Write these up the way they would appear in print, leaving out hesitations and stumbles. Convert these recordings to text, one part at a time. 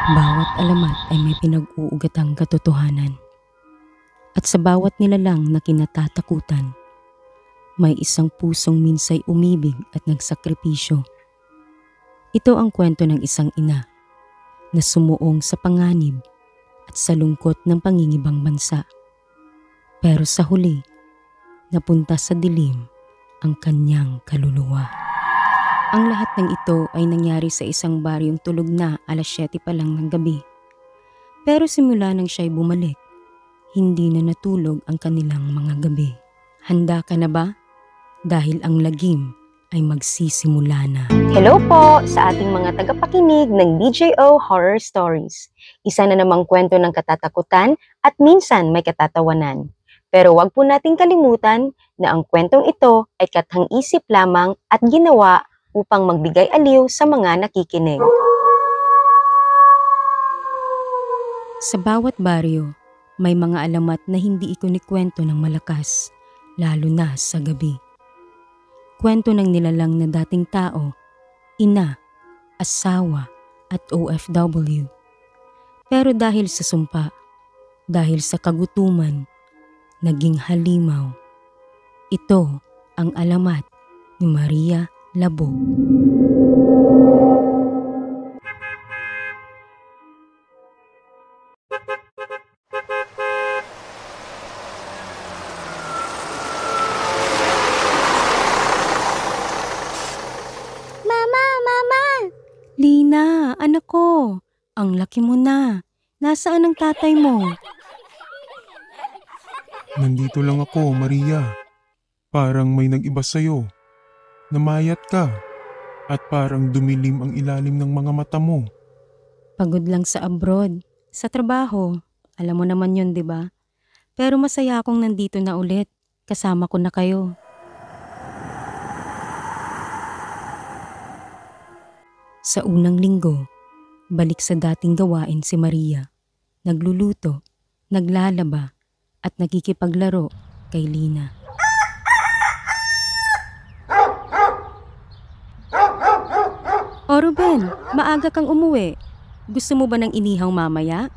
Bawat alamat ay may pinag-uugatang katotohanan. At sa bawat nilalang na kinatatakutan, may isang pusong minsay umibig at nagsakripisyo. Ito ang kwento ng isang ina na sumuong sa panganib at sa lungkot ng pangingibang bansa. Pero sa huli, napunta sa dilim ang kanyang kaluluwa. Ang lahat ng ito ay nangyari sa isang baryong tulog na 7:00 pa lang ng gabi. Pero simula nang siya'y bumalik, hindi na natulog ang kanilang mga gabi. Handa ka na ba? Dahil ang lagim ay magsisimula na. Hello po sa ating mga tagapakinig ng DJO Horror Stories. Isa na namang kwento ng katatakutan at minsan may katatawanan. Pero wag po nating kalimutan na ang kwentong ito ay kathang-isip lamang at ginawa upang magbigay aliw sa mga nakikinig. Sa bawat baryo, may mga alamat na hindi ikinikwento ng malakas, lalo na sa gabi. Kwento ng nilalang na dating tao, ina, asawa at OFW. Pero dahil sa sumpa, dahil sa kagutuman, naging halimaw. Ito ang alamat ni Maria Labog. Mama! Lina, anak ko, ang laki mo na. Nasaan ang tatay mo? Nandito lang ako, Maria. Parang may nag-iba sa'yo. Namayat ka. At parang dumilim ang ilalim ng mga mata mo. Pagod lang sa abroad, sa trabaho. Alam mo naman yun, di ba? Pero masaya akong nandito na ulit. Kasama ko na kayo. Sa unang linggo, balik sa dating gawain si Maria. Nagluluto, naglalaba, at nakikipaglaro kay Lina. O Ruben, maaga kang umuwi. Gusto mo ba ng inihaw mamaya?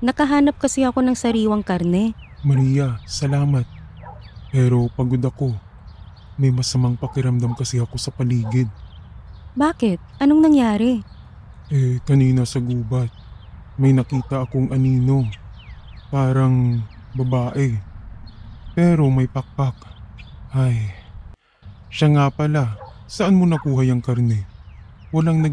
Nakahanap kasi ako ng sariwang karne. Maria, salamat. Pero pagod ako. May masamang pakiramdam kasi ako sa paligid. Bakit? Anong nangyari? Kanina sa gubat, may nakita akong anino. Parang babae. Pero may pakpak. Ay, siya nga pala. Saan mo nakuha yung karne? Walang